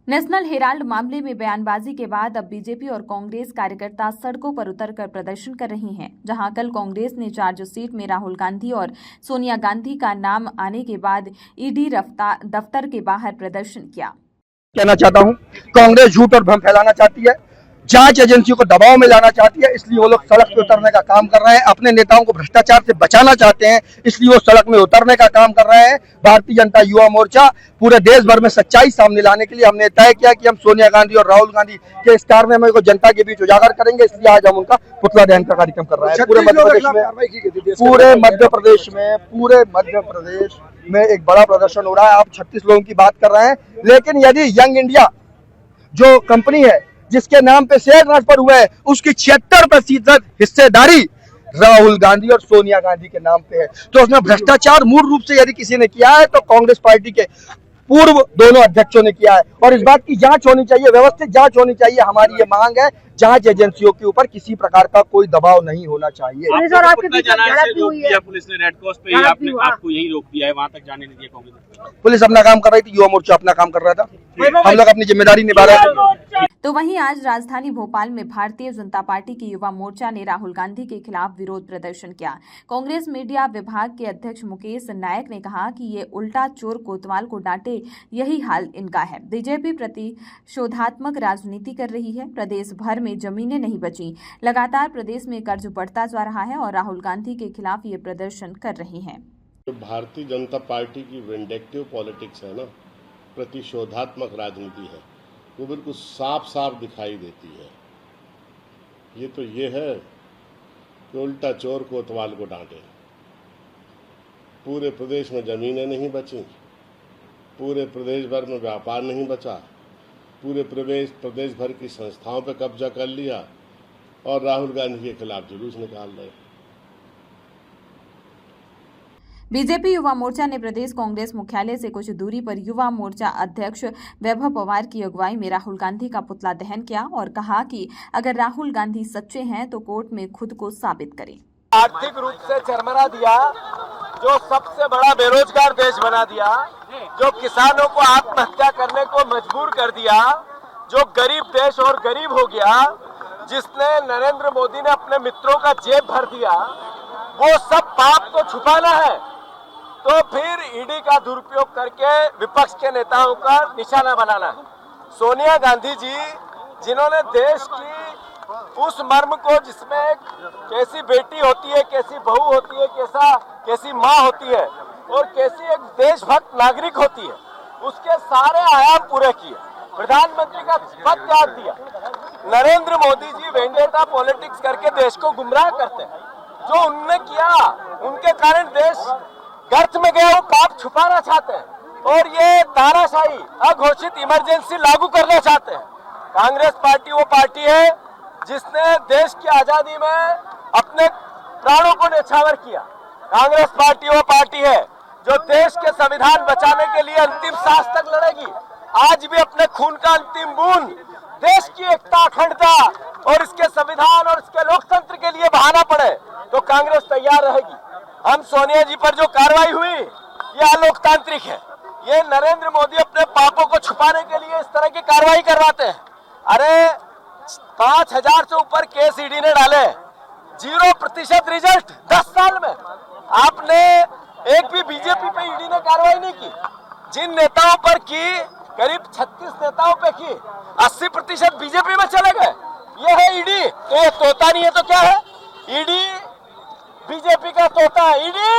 National Herald मामले में बयानबाजी के बाद अब बीजेपी और कांग्रेस कार्यकर्ता सड़कों पर उतरकर प्रदर्शन कर रहे हैं। जहां कल कांग्रेस ने चार्जशीट में राहुल गांधी और सोनिया गांधी का नाम आने के बाद ईडी दफ्तर के बाहर प्रदर्शन किया। कहना चाहता हूं, कांग्रेस झूठ और भ्रम फैलाना चाहती है, जांच एजेंसियों को दबाव में लाना चाहती है, इसलिए वो लोग सड़क पे उतरने का काम कर रहे हैं। अपने नेताओं को भ्रष्टाचार से बचाना चाहते हैं, इसलिए वो सड़क में उतरने का काम कर रहे हैं। भारतीय जनता युवा मोर्चा पूरे देश भर में सच्चाई सामने लाने के लिए हमने तय किया कि हम सोनिया गांधी और राहुल गांधी के इस कारनामे को जनता के बीच उजागर करेंगे, इसलिए आज हम उनका पुतला दहन का कार्यक्रम कर रहे हैं। पूरे मध्य प्रदेश में एक बड़ा प्रदर्शन हो रहा है। आप 36 लोगों की बात कर रहे हैं, लेकिन यदि यंग इंडिया जो कंपनी है जिसके नाम पे शेयर ट्रांसफर हुआ है, उसकी 76% हिस्सेदारी राहुल गांधी और सोनिया गांधी के नाम पे है, तो उसमें भ्रष्टाचार मूल रूप से यदि किसी ने किया है तो कांग्रेस पार्टी के पूर्व दोनों अध्यक्षों ने किया है, और इस बात की जांच होनी चाहिए, व्यवस्थित जांच होनी चाहिए। हमारी ये मांग है, जांच एजेंसियों के ऊपर किसी प्रकार का कोई दबाव नहीं होना चाहिए। पुलिस ने रेड क्रॉस पे आपको यही रोक दिया है, वहां तक जाने नहीं दिया कांग्रेस। पुलिस अपना काम कर रही थी, युवा मोर्चा अपना काम कर रहा था, हम लोग अपनी जिम्मेदारी निभा रहे थे। तो वहीं आज राजधानी भोपाल में भारतीय जनता पार्टी की युवा मोर्चा ने राहुल गांधी के खिलाफ विरोध प्रदर्शन किया। कांग्रेस मीडिया विभाग के अध्यक्ष मुकेश नायक ने कहा कि ये उल्टा चोर कोतवाल को डांटे, यही हाल इनका है। बीजेपी प्रतिशोधात्मक राजनीति कर रही है, प्रदेश भर में जमीनें नहीं बची, लगातार प्रदेश में कर्ज बढ़ता जा रहा है और राहुल गांधी के खिलाफ ये प्रदर्शन कर रहे हैं। तो भारतीय जनता पार्टी की विंडेक्टिव पॉलिटिक्स है ना, प्रतिशोधात्मक राजनीति है, वो बिल्कुल साफ साफ दिखाई देती है। ये है कि उल्टा चोर कोतवाल को डांटे। पूरे प्रदेश में जमीनें नहीं बची, पूरे प्रदेश भर में व्यापार नहीं बचा, पूरे प्रदेश भर की संस्थाओं पर कब्जा कर लिया और राहुल गांधी के खिलाफ जुलूस निकाल रहे। बीजेपी युवा मोर्चा ने प्रदेश कांग्रेस मुख्यालय से कुछ दूरी पर युवा मोर्चा अध्यक्ष वैभव पवार की अगुवाई में राहुल गांधी का पुतला दहन किया और कहा कि अगर राहुल गांधी सच्चे हैं तो कोर्ट में खुद को साबित करें। आर्थिक रूप से चरमरा दिया, जो सबसे बड़ा बेरोजगार देश बना दिया, जो किसानों को आत्महत्या करने को मजबूर कर दिया, जो गरीब देश और गरीब हो गया, जिसने नरेंद्र मोदी ने अपने मित्रों का जेब भर दिया, वो सब पाप को छुपाना है तो फिर ईडी का दुरुपयोग करके विपक्ष के नेताओं का निशाना बनाना है। सोनिया गांधी जी, जिन्होंने देश की उस मर्म को, जिसमें कैसी बेटी होती है, कैसी बहू होती है, कैसी माँ होती है और कैसी एक देशभक्त नागरिक होती है, उसके सारे आयाम पूरे किए, प्रधानमंत्री का पद त्याग दिया। नरेंद्र मोदी जी वेंडेटा पॉलिटिक्स करके देश को गुमराह करते हैं। जो उनने किया, उनके कारण देश गर्त में गया, वो पाप छुपाना चाहते हैं और ये तानाशाही अघोषित इमरजेंसी लागू करना चाहते हैं। कांग्रेस पार्टी वो पार्टी है जिसने देश की आजादी में अपने प्राणों को न्यौछावर किया। कांग्रेस पार्टी वो पार्टी है जो देश के संविधान बचाने के लिए अंतिम सांस तक लड़ेगी। आज भी अपने खून का अंतिम बूंद देश की एकता, अखंडता और इसके संविधान और इसके लोकतंत्र के लिए बहाना पड़े तो कांग्रेस तैयार रहेगी। हम सोनिया जी पर जो कार्रवाई हुई, ये अलोकतांत्रिक है। ये नरेंद्र मोदी अपने पापों को छुपाने के लिए इस तरह की कार्रवाई करवाते हैं। अरे 5000 से ऊपर केस ईडी ने डाले, 0% रिजल्ट 10 साल में। आपने एक भी बीजेपी पे ईडी ने कार्रवाई नहीं की। जिन नेताओं पर की, करीब 36 नेताओं पे की, 80% बीजेपी में चले गए। ये है ईडी। तो ये तोता नहीं है तो क्या है? ईडी बीजेपी का तोता है। ईडी